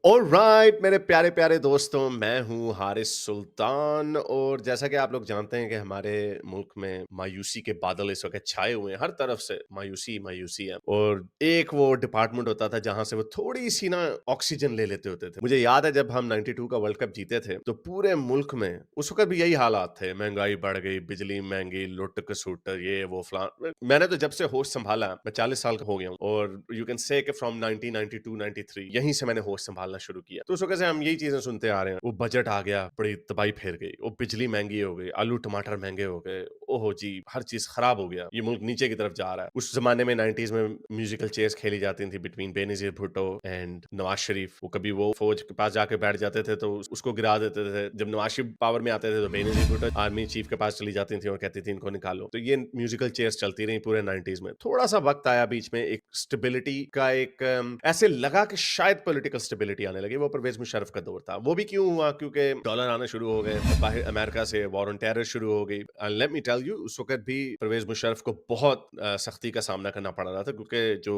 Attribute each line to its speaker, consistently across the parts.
Speaker 1: Alright मेरे प्यारे प्यारे दोस्तों, मैं हूँ हारिस सुल्तान। और जैसा कि आप लोग जानते हैं कि हमारे मुल्क में मायूसी के बादल इस वक्त छाए हुए हैं। हर तरफ से मायूसी मायूसी है। और एक वो डिपार्टमेंट होता था जहां से वो थोड़ी सी ना ऑक्सीजन ले लेते होते थे। मुझे याद है जब हम 92 का वर्ल्ड कप जीते थे तो पूरे मुल्क में उस वक्त भी यही हालात थे। महंगाई बढ़ गई, बिजली महंगी, लुट कसूट, ये वो फलान। मैंने तो जब से होश संभाला, मैं 40 साल का हो गया हूँ, और यू कैन से फ्रॉम 1992 93 यहीं से मैंने होश संभालना शुरू किया। तो उस वजह से हम यही चीजें सुनते आ रहे हैं। वो बजट आ गया, बड़ी तबाही फेर गई, वो बिजली महंगी हो गई, आलू टमाटर महंगे हो गए, ओहो जी हर चीज खराब हो गया, ये मुल्क नीचे की तरफ जा रहा है। उस जमाने में 90s में म्यूजिकल चेयर्स खेली जाती थी बिटवीन बेनजीर भुट्टो एंड नवाज शरीफ। वो कभी वो फौज के पास जाके बैठ जाते थे तो उसको गिरा देते थे। जब नवाज शरीफ पावर में आते थे तो बेनजीर भुट्टो आर्मी चीफ के पास चली जाती थी और कहती थी इनको निकालो। तो ये म्यूजिकल चेयर्स चलती रही पूरे 90s में। थोड़ा सा वक्त आया बीच में, एक स्टेबिलिटी का एक ऐसे लगा कि शायद पॉलिटिकल स्टेबिलिटी आने लगी। वो परवेज मुशर्रफ का दौर था। वो भी क्यों हुआ? क्योंकि डॉलर आना शुरू हो गए, बाहर अमेरिका से वॉर ऑन टेरर शुरू हो गई। लेट मी टेल यू, उस वक्त भी परवेज मुशर्रफ को बहुत सख्ती का सामना करना पड़ रहा था, क्योंकि जो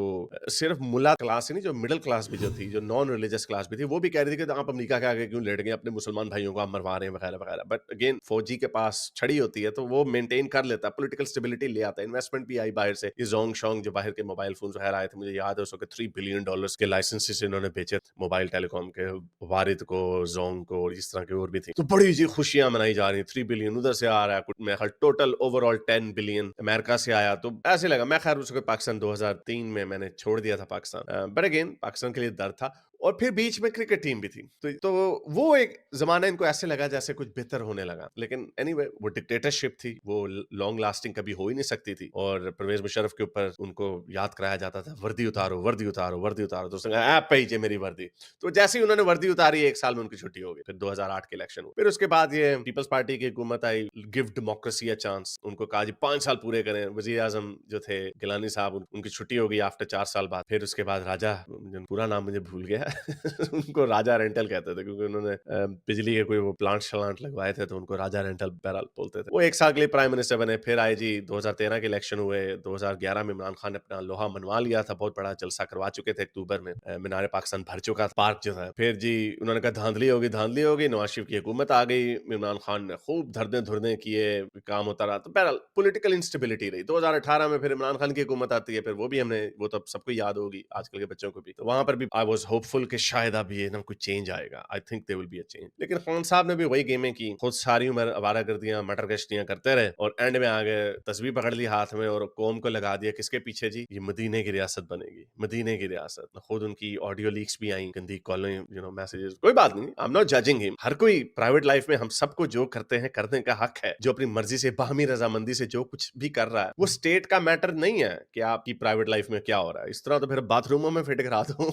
Speaker 1: सिर्फ मुला क्लास ही नहीं, जो मिडिल क्लास भी जो थी, जो नॉन रिलीजियस क्लास भी थी, वो भी कह रही थी कि आप अमेरिका के आगे क्यों लड़ गए, अपने मुसलमान भाइयों को आप मरवा रहे हैं वगैरह वगैरह। बट अगेन फौजी के पास छड़ी होती है तो वो मेंटेन कर लेता है, पॉलिटिकल स्टेबिलिटी ले आता है। इन्वेस्टमेंट भी आई बाहर से। ये जोंग शोंग जो बाहर के मोबाइल फोन वगैरह आए थे, मुझे याद है उस वक्त $3 बिलियन के लाइसेंसेस इन्होंने बेचे थे मोबाइल टेलीकॉम के, वारिद को, जोंग को, और इस तरह के और भी थी। तो बड़ी जी खुशियां मनाई जा रही। 3 बिलियन उधर से आ रहा है, कुछ मैं टोटल ओवरऑल 10 बिलियन अमेरिका से आया। तो ऐसे लगा। मैं खैर उसको पाकिस्तान 2003 में मैंने छोड़ दिया था पाकिस्तान, बट अगेन पाकिस्तान के लिए दर्द था। और फिर बीच में क्रिकेट टीम भी थी। तो वो एक जमाना इनको ऐसे लगा जैसे कुछ बेहतर होने लगा। लेकिन एनीवे वो डिक्टेटरशिप थी, वो लॉन्ग लास्टिंग कभी हो ही नहीं सकती थी। और परवेज मुशर्रफ के ऊपर उनको याद कराया जाता था, वर्दी उतारो, वर्दी उतारो, वर्दी उतारो। तो उसने कहा ऐप पे ही मेरी वर्दी। तो जैसे ही उन्होंने वर्दी उतारी, एक साल में उनकी छुट्टी हो गई। फिर 2008 के इलेक्शन हुए। फिर उसके बाद ये पीपल्स पार्टी की हुकूमत आई। Give democracy a chance. उनको कहा जी 5 साल पूरे करें। वजीर आजम जो थे गिलानी साहब, उनकी छुट्टी हो गई आफ्टर 4 साल बाद। फिर उसके बाद राजा, पूरा नाम मुझे भूल गया उनको राजा रेंटल कहते थे, क्योंकि उन्होंने बिजली के कोई वो प्लांट शलांट लगवाए थे, तो उनको राजा रेंटल बहरहाल बोलते थे। वो एक साल के लिए प्राइम मिनिस्टर बने। फिर आए जी 2013 के इलेक्शन हुए। 2011 में इमरान खान ने अपना लोहा मनवा लिया था, बहुत बड़ा जलसा करवा चुके थे अक्टूबर में। मीनार पाकिस्तान भर चुका था, पार्क जो था। फिर जी उन्होंने कहा धांधली होगी, धांधली होगी। नवाज शरीफ की हुकूमत आ गई। इमरान खान ने खूब धरने धुरने किए, काम होता रहा। तो बहरहाल पॉलिटिकल इंस्टेबिलिटी रही। 2018 में फिर इमरान खान की हुकूमत आती है। फिर वो भी हमने, वो तो सबको याद होगी, आजकल के बच्चों को भी। तो वहां पर भी आई वाज होपफुल कि शायद अब ये ना कुछ चेंज आएगा। I think there will be a change. लेकिन खान साहब ने भी वही गेमें की। खुद सारी उम्र आवारागर्दियां, मटर गश्तियां करते रहे, और एंड में आ गए, तस्वीर पकड़ ली हाथ में और कौम को लगा दिया किसके पीछे जी? ये मदीने की रियासत बनेगी, मदीने की रियासत। खुद उनकी ऑडियो लीक्स भी आई, गंदी कॉलिंग, मैसेजेस। कोई बात नहीं, I am not judging him. हर कोई प्राइवेट लाइफ में, हम सबको जो करते हैं करने का हक है। जो अपनी मर्जी से, बाहमी रजामंदी से जो कुछ भी कर रहा है, वो स्टेट का मैटर नहीं है कि आपकी प्राइवेट लाइफ में क्या हो रहा है। इस तरह तो फिर बाथरूमों में फिट करा दो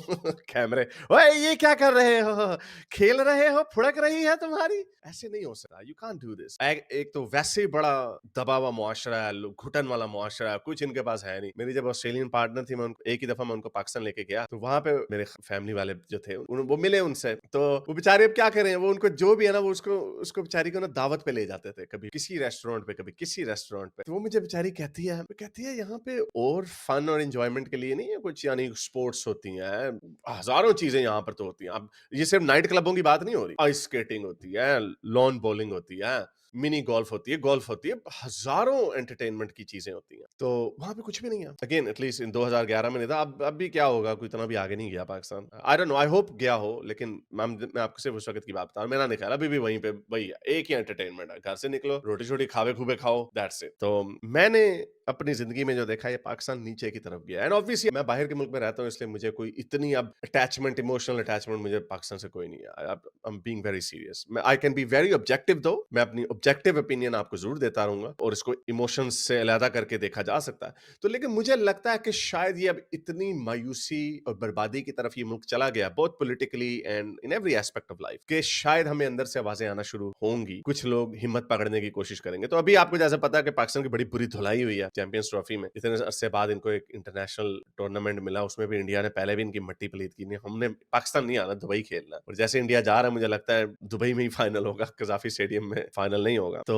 Speaker 1: कैमरे। ओए ये क्या कर रहे हो, खेल रहे हो, फुड़क रही है तुम्हारी। ऐसे नहीं हो सकता। You can't do this. एक तो वैसे ही बड़ा दबा हुआ मुआशरा है, घुटन वाला मुआशरा है, कुछ इनके पास है नहीं। मेरी जब ऑस्ट्रेलियन पार्टनर थी, मैं उनको एक ही दफा मैं उनको पाकिस्तान लेके गया, तो वहां पे मेरे फैमिली वाले जो थे वो मिले उनसे। तो वो बेचारे अब क्या करें, वो उनको जो भी है ना, वो उसको उसको बेचारी को ना दावत पे ले जाते थे, कभी किसी रेस्टोरेंट पे, कभी किसी रेस्टोरेंट पे। तो वो मुझे बेचारी कहती है यहाँ पे और फन और एंजॉयमेंट के लिए नहीं है कुछ, यानी स्पोर्ट्स होती हैं, हजारों चीजें यहाँ पर तो होती हैं। अब ये सिर्फ नाइट क्लबों की बात नहीं हो रही। आइस स्केटिंग होती है, लॉन बॉलिंग होती है, मिनी गोल्फ होती है, गोल्फ होती है, हजारों एंटरटेनमेंट की चीजें होती हैं। तो वहां पे कुछ भी नहीं है। अगेन एटलीस्ट इन 2011 में नहीं था। अब भी क्या होगा, कोई इतना भी आगे नहीं गया Pakistan. I don't know, I hope गया हो, लेकिन मैं आपको सिर्फ उस वक्त की बात बता रहा हूं। मेरा नहीं ख्याल, अभी भी वहीं पे वही है, एक ही एंटरटेनमेंट है। घर से निकलो, रोटी छोटी खावे खूबे खाओ, दैट्स इट। तो मैंने अपनी जिंदगी में जो देखा, ये पाकिस्तान नीचे की तरफ गया। एंड ऑब्वियसली मैं बाहर के मुल्क में रहता हूँ, इसलिए मुझे कोई इतनी अब अटैचमेंट, इमोशनल अटैचमेंट मुझे पाकिस्तान से कोई नहीं है। I am being very serious. I can be very objective दो, मैं अपनी ऑब्जेक्टिव ओपिनियन आपको जरूर देता रहूंगा, और इसको इमोशंस से अलहदा करके देखा जा सकता है। तो लेकिन मुझे लगता है कि शायद ये अब इतनी मायूसी और बर्बादी की तरफ ये मुल्क चला गया, both politically and in every aspect of life, कि शायद हमें अंदर से आवाजें आना शुरू होंगी। कुछ लोग हिम्मत पकड़ने की कोशिश करेंगे। तो अभी आपको जैसे पता है कि पाकिस्तान की बड़ी बुरी धुलाई हुई है, चैंपियंस ट्रॉफी में इतने अरसे बाद इनको एक इंटरनेशनल टूर्नामेंट मिला, उसमें भी इंडिया ने पहले भी इनकी मट्टी पलीत की नहीं, हमने पाकिस्तान नहीं आना, दुबई खेलना। और जैसे इंडिया जा रहा है मुझे लगता है दुबई में ही फाइनल होगा, कजाफी स्टेडियम में फाइनल नहीं होगा। तो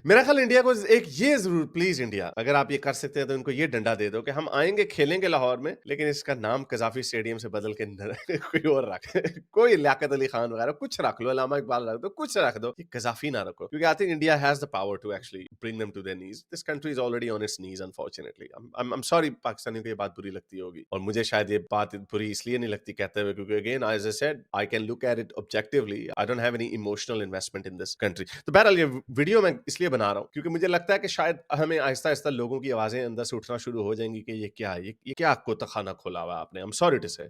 Speaker 1: मेरा ख्याल इंडिया को एक ये जरूर, प्लीज इंडिया अगर आप ये कर सकते हैं तो इनको ये डंडा दे दो कि हम आएंगे खेलेंगे लाहौर में, लेकिन इसका नाम कजाफी स्टेडियम से बदल के कोई और रख कोई लियाकत अली खान वगैरह कुछ रख लो, अलामा इकबाल रख दो, कुछ रख दो, ये कजाफी ना रखो, क्योंकि I think India has the power to actually bring them to their knees. This country is already on its knees unfortunately. I am sorry पाकिस्तानियों को ये बात बुरी लगती होगी, और मुझे शायद ये बात बुरी इसलिए नहीं लगती कहते हुए क्योंकि again as I said I can look at it objectively, I don't have any emotional investment in this country. तो बहरहाल ये वीडियो मैं इसलिए बना रहा हूँ क्योंकि मुझे लगता है कि शायद हमें आहिस्ता आहिस्ता लोगों की आवाजें अंदर से उठना शुरू हो जाएंगी कि ये क्या है, ये क्या कोतखाना खोला हुआ है आपने, आई एम सॉरी टू से,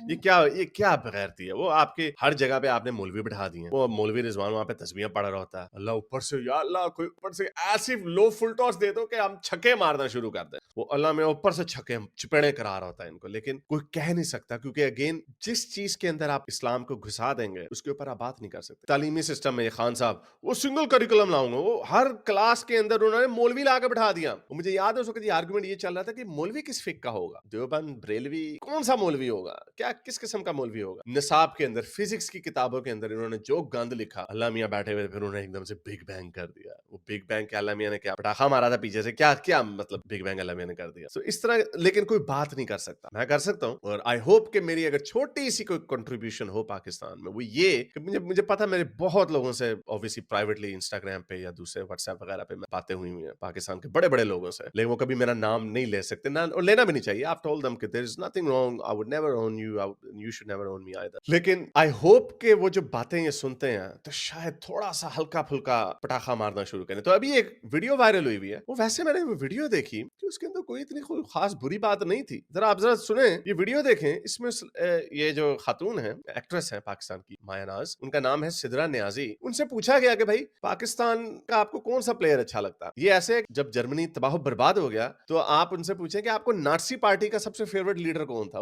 Speaker 1: ये क्या बगैरती है। वो आपके हर जगह पे आपने मौलवी बिठा दिए, वो मौलवी रिजवान वहां पे तस्बीहें पढ़ रहा होता है, अल्लाह ऊपर से, या अल्लाह कोई ऊपर से ऐसी लो फुल टॉस दे दो कि हम छक्के मारना शुरू कर दें, वो अल्लाह में ऊपर से छक्के चिपड़े करा रहा होता है इनको, लेकिन कोई कह नहीं सकता क्योंकि अगेन जिस चीज के अंदर आप इस्लाम को घुसा देंगे उसके ऊपर आप बात नहीं कर सकते। तालीमी सिस्टम में खान साहब वो सिंगल करिकुलम लाऊंगा, वो हर क्लास के अंदर उन्होंने मौलवी लाकर बिठा दिया। और मुझे याद है उस वक्त ये आर्गुमेंट ये चल रहा था कि मौलवी किस फिक का होगा, देवबंद बरेलवी कौन सा मौलवी होगा, क्या किस किस्म का मौलवी होगा। निसाब के अंदर फिजिक्स की किताबों के अंदर इन्होंने जो गंद लिखा, अल्लाह मियां बैठे हुए फिर उन्होंने एकदम से बिग बैंग कर दिया। वो बिग बैंग के अल्लाह मियां ने क्या पटाखा मारा था पीछे से, क्या क्या मतलब बिग बैंग अल्लाह मियां ने कर दिया। तो इस तरह लेकिन कोई बात नहीं कर सकता, मैं कर सकता हूँ, और आई होप कि मेरी अगर छोटी सी कोई कंट्रीब्यूशन हो पाकिस्तान में, वो ये कि मुझे पता मेरे बहुत लोगों से ऑब्वियसली प्राइवेटली इंस्टाग्राम पे या दूसरे व्हाट्सएप वगैरह पे बातें हुई हैं पाकिस्तान के बड़े बड़े लोगों से, लेकिन वो कभी मेरा नाम नहीं ले सकते ना, और लेना भी नहीं चाहिए। आई टोल्ड देम कि there is nothing wrong, I would never own you, you should never own me either. लेकिन आई होप कि वो जो बातें ये सुनते हैं तो शायद थोड़ा सा हल्का फुल्का पटाखा मारना शुरू करें। तो अभी एक वीडियो वायरल हुई है, वो वैसे मैंने वो वीडियो देखी कि उसके अंदर कोई इतनी कोई खास बुरी बात नहीं थी। जरा आप जरा सुने ये वीडियो देखें, इसमें ये जो खातून है, एक्ट्रेस है पाकिस्तान की, माया नाज, उनका नाम है सिदरा नियाजी। उनसे पूछा गया कि भाई पाकिस्तान का आपको कौन सा प्लेयर अच्छा लगता है। ये ऐसे जब जर्मनी तबाह बर्बाद हो गया तो आप उनसे पूछे कि आपको नाटसी पार्टी का सबसे फेवरेट लीडर कौन था।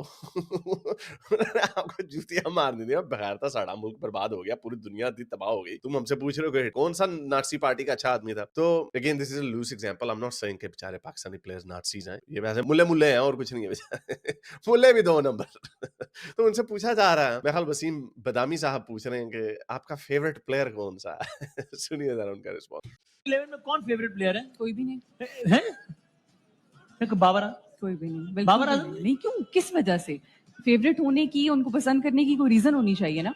Speaker 1: आपको जूतियां मार दी, बगैर था साड़ा मुल्क बर्बाद हो गया, पूरी दुनिया तबाह हो गई, तुम हमसे पूछ रहे हो कि कौन सा नाटसी पार्टी का अच्छा आदमी था। तो again this is a loose example, I am not saying कि बेचारे पाकिस्तानी प्लेयर्स नाटसीज हैं, ये वैसे मुल्ले मुल्ले हैं और कुछ नहीं है बेचारे। मुल्ले भी 2 नंबर। तो उनसे पूछा जा रहा है, मेहल वसीम बदामी साहब पूछ रहे हैं कि आपका फेवरेट प्लेयर कौन सा है। सुनिए जरा उनका रिस्पॉन्स।
Speaker 2: 11 में कौन फेवरेट प्लेयर है?
Speaker 3: कोई भी नहीं
Speaker 2: है? बाबर
Speaker 3: कोई भी नहीं, बिल्कुल
Speaker 2: बाबर
Speaker 3: भी
Speaker 2: आजम
Speaker 3: नहीं। क्यों, किस वजह से? फेवरेट होने की, उनको पसंद करने की कोई रीजन होनी चाहिए ना।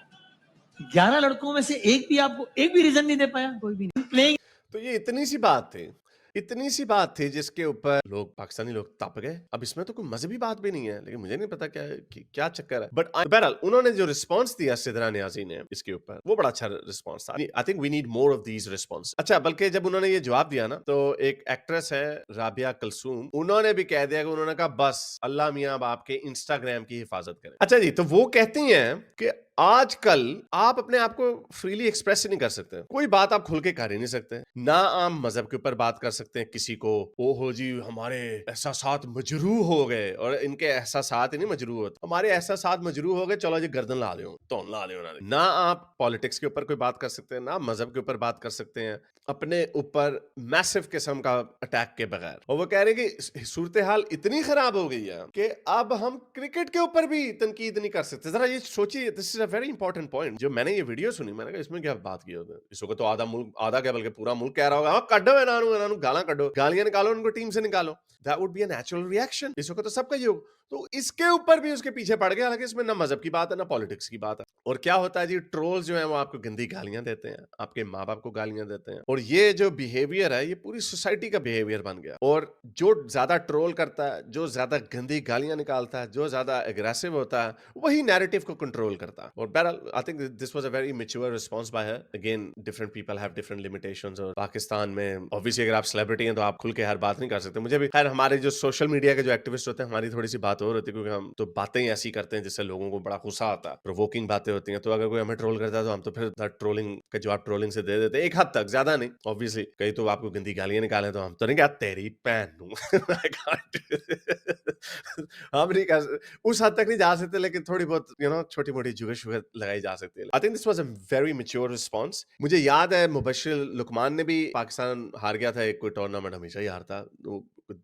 Speaker 2: 11 लड़कों में से एक भी आपको एक भी रीजन नहीं दे पाया?
Speaker 3: कोई भी नहीं।
Speaker 2: प्लेइंग
Speaker 1: तो ये इतनी सी बात थी, इतनी सी बात थी जिसके ऊपर लोग, पाकिस्तानी लोग तप गए। अब इसमें तो कोई मजहबी बात भी नहीं है, लेकिन मुझे नहीं पता क्या चक्कर है। बट बहरहाल उन्होंने जो रिस्पांस दिया सिदरा नियाजी ने इसके ऊपर, वो बड़ा अच्छा रिस्पांस था। I think we need more of these response. अच्छा, बल्कि जब उन्होंने ये जवाब दिया ना, तो एक एक्ट्रेस है राबिया कलसूम, उन्होंने भी कह दिया कि उन्होंने कहा बस अल्लाह मियां अब आपके इंस्टाग्राम की हिफाजत करें। अच्छा जी, तो वो कहती हैं कि आजकल आप अपने आप को फ्रीली एक्सप्रेस ही नहीं कर सकते, कोई बात आप खुल के कर ही नहीं सकते, ना आप मजहब के ऊपर बात कर सकते हैं किसी को, ओ हो जी हमारे एहसासात मजरूह हो गए, और इनके एहसासात ही नहीं मजरूह होते, हमारे एहसासात मजरूह हो गए, चलो जी गर्दन ला दो, तो ला दो ना आप पॉलिटिक्स के ऊपर कोई बात कर सकते हैं, ना मजहब के ऊपर बात कर सकते हैं अपने ऊपर मैसिव किस्म का अटैक के बगैर। और वो कह रहे हैं कि सूरत हाल इतनी खराब हो गई है कि अब हम क्रिकेट के ऊपर भी तनकीद नहीं कर सकते। जरा ये सोचिए, this is a very important point. जो मैंने ये वीडियो सुनी, मैंने कहा इसमें क्या बात की होती है, इस वक्त तो आधा मुल्क, आधा क्या बल्कि पूरा मुल्क कह रहा होगा हाँ कड्डो इन्होंने गाला कड्डो, गालियां निकालो, उनको टीम से निकालो, that would be a natural reaction. इस वक्त तो सबका ये, तो इसके ऊपर भी उसके पीछे पड़ गया, हालांकि इसमें ना मजहब की बात है ना पॉलिटिक्स की बात है। और क्या होता है जी, ट्रोल्स जो है वो आपको गंदी गालियां देते हैं, आपके माँ बाप को गालियां देते हैं, और ये जो बिहेवियर है ये पूरी सोसाइटी का बिहेवियर बन गया। और जो ज्यादा ट्रोल करता है, जो ज्यादा गंदी गालियां निकालता है, जो ज्यादा एग्रेसिव होता है, वही नैरेटिव को कंट्रोल करता है। और बहरहाल I think this was a very mature response bye her. Again different people have different limitations, और पाकिस्तान में ऑब्वियसली अगर आप सेलिब्रिटी हैं तो आप खुल के हर बात नहीं कर सकते। मुझे भी खैर, हमारे जो सोशल मीडिया के जो एक्टिविस्ट होते हैं, हमारी थोड़ी सी बात और होती है, क्योंकि हम तो बातें ही ऐसी करते हैं जिससे लोगों को बड़ा गुस्सा आता है, प्रोवोकिंग बातें होती हैं। तो अगर कोई हमें ट्रोल करता है तो हम तो फिर ट्रोलिंग का जवाब ट्रोलिंग से दे देते हैं, एक हद तक, ज्यादा नहीं। ऑब्वियसली कहीं तो आपको गंदी गालियां निकालें तो हम तो नहीं, क्या तेरी पैन हम नहीं कर, उस हद तक नहीं जा सकते, लेकिन थोड़ी बहुत छोटी मोटी जुगे शुगे लगाई जा सकती है। I think this was a very mature response. मुझे याद है मुबशिर लुकमान ने भी, पाकिस्तान हार गया था एक कोई टूर्नामेंट, हमेशा ही हारता,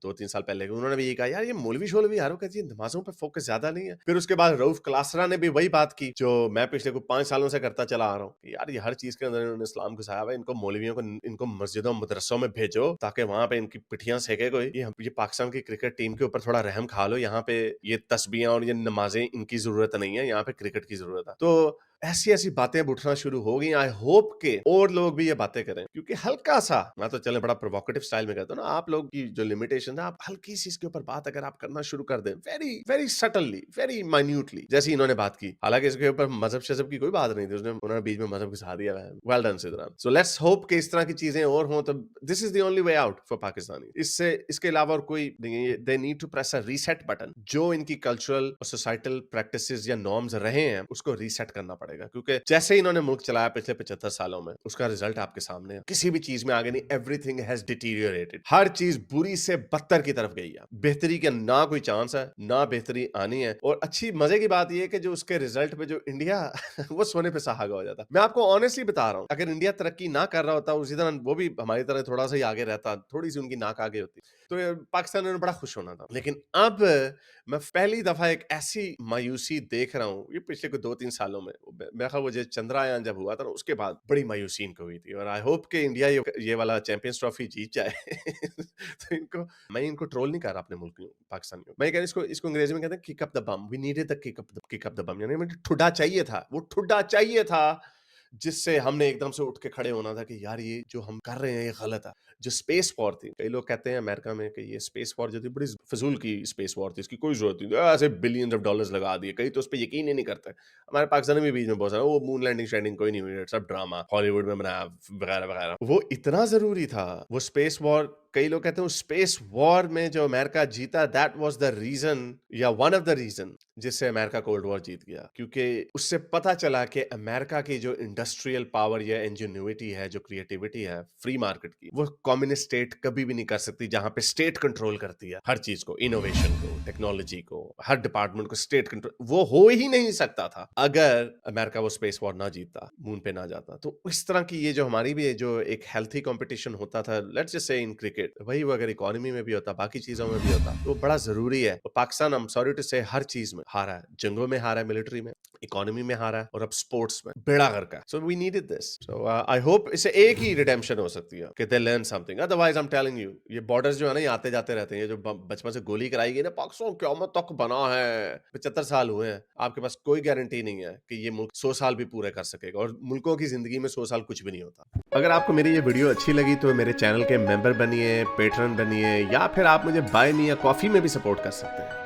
Speaker 1: 2-3 साल पहले के, उन्होंने भी ये कहा यार ये मौलवी शोलवी यार कहती नमाजों पे फोकस ज्यादा नहीं है। फिर उसके बाद रऊफ क्लासरा ने भी वही बात की जो मैं पिछले 5 सालों से करता चला आ रहा हूँ, यार ये हर चीज के अंदर इन्होंने इस्लाम घुसाया हुआ है, इनको मौलवियों को इनको मस्जिदों मदरसों में भेजो ताकि वहां पे इनकी पिठियां सेके कोई, ये पाकिस्तान की क्रिकेट टीम के ऊपर थोड़ा रहम खा लो, यहाँ पे ये तस्बीहां और ये नमाजें इनकी जरूरत नहीं है, यहाँ पे क्रिकेट की जरूरत है। तो ऐसी ऐसी बातें उठना शुरू हो गई। आई होप के और लोग भी ये बातें करें, क्योंकि हल्का सा, मैं तो चले बड़ा प्रोवोकेटिव स्टाइल में कहता हूँ ना, आप लोग की जो लिमिटेशन है, आप हल्की सी इसके ऊपर बात अगर आप करना शुरू कर दें, very very suddenly, very minutely, जैसे इन्होंने बात की, हालांकि इसके ऊपर मजहब शजब की कोई बात नहीं थी, उन्होंने बीच में मजहब घुसा दिया है। वेल डन सिद्धांत। सो लेट्स होप कि इस तरह की चीजें और हों, तो this is the only way out for Pakistani. इसके अलावा और कोई नहीं है। They need to press a reset button. जो इनकी कल्चरल और सोसाइटल प्रैक्टिसेस या नॉर्म्स रहे हैं उसको रीसेट करना पड़ेगा, क्योंकि जैसे इन्होंने मुल्क चलाया पिछले 75 सालों में, उसका रिजल्ट आपके सामने है। किसी भी चीज में आगे नहीं, एवरीथिंग हैज डिटीरियोरेटेड, हर चीज बुरी से बदतर की तरफ गई है। बेहतरी का ना कोई चांस है, ना बेहतरी आनी है। और अच्छी मजे की बात यह है कि जो उसके रिजल्ट पे जो इंडिया वो सोने पे सुहागा हो जाता। मैं आपको ऑनेस्टली बता रहा हूं, अगर इंडिया तरक्की ना कर रहा होता, उसी तरह वो भी हमारी तरह थोड़ा सा ही आगे रहता, थोड़ी सी उनकी नाक आगे होती, तो पाकिस्तान ने बड़ा खुश होना था। लेकिन अब मैं पहली दफा एक ऐसी मायूसी देख रहा हूँ, ये पिछले कोई 2-3 सालों में, मेरा ख्याल वो जो चंद्रयान जब हुआ था ना, उसके बाद बड़ी मायूसी इनको हुई थी। और आई होप कि इंडिया ये वाला चैंपियंस ट्रॉफी जीत जाए। तो मैं इनको ट्रोल नहीं कर रहा अपने मुल्क पाकिस्तानियों, मैं कह रहा इसको अंग्रेजी में कहते हैं kick up the bum, we needed the kick up the bum, यानी मुझे ठुड्डा चाहिए था, वो ठुड्डा चाहिए था जिससे हमने एकदम से उठ के खड़े होना था कि यार ये जो हम कर रहे हैं ये गलत है। जो स्पेस वॉर थी, कई लोग कहते हैं अमेरिका में कि ये स्पेस वॉर जो थी बड़ी फजूल की स्पेस वॉर थी, इसकी कोई जरूरत नहीं, ऐसे बिलियंस ऑफ डॉलर्स लगा दिए, कई तो उस पर यकीन ही नहीं करते। हमारे पाकिस्तान में बीच में बहुत सारा वो मून लैंडिंग शैंडिंग कोई नहीं हुई, सब ड्रामा हॉलीवुड में बनाया वगैरह वगैरह। वो इतना जरूरी था वो स्पेस वॉर। कई लोग कहते हैं स्पेस वॉर में जो अमेरिका जीता, दैट वाज द रीजन या वन ऑफ द रीजन जिससे अमेरिका कोल्ड वॉर जीत गया, क्योंकि उससे पता चला कि अमेरिका की जो इंडस्ट्रियल पावर या इंजीन्यूइटी है, जो क्रिएटिविटी है फ्री मार्केट की, वो कम्युनिस्ट स्टेट कभी भी नहीं कर सकती, जहां पे स्टेट कंट्रोल करती है हर चीज को, इनोवेशन को, टेक्नोलॉजी को, हर डिपार्टमेंट को स्टेट कंट्रोल, वो हो ही नहीं सकता था अगर अमेरिका वो स्पेस वॉर ना जीतता, मून पे ना जाता। तो इस तरह की ये जो हमारी भी जो एक हेल्थी कंपटीशन होता था, let's just say in cricket, वही वो अगर इकोनॉमी में भी होता, बाकी चीजों में भी होता, तो बड़ा जरूरी है। Pakistan, I am sorry to say, हर चीज में हारा है, जंगों में हारा है, मिलिट्री में, इकोनॉमी में हारा है, और अब स्पोर्ट्स में बेड़ा गर्क है। So we needed this. So I hope इससे एक ही रिडेम्पशन हो सकती है कि they learn something, otherwise I am telling you, ये बॉर्डर्स जो है ना, ये आते जाते रहते हैं। ये जो बचपन से गोली कराई गई ना, पाकिस्तान क़यामत तक बना है, 75 साल हुए हैं, आपके पास कोई गारंटी नहीं है कि ये मुल्क 100 साल भी पूरे कर सकेगा, और मुल्कों की जिंदगी में 100 साल कुछ भी नहीं होता। अगर आपको मेरी ये वीडियो अच्छी लगी तो मेरे चैनल के मेंबर बनिए, पेट्रन बनिए, या फिर आप मुझे बाय मी या कॉफी में भी सपोर्ट कर सकते हैं।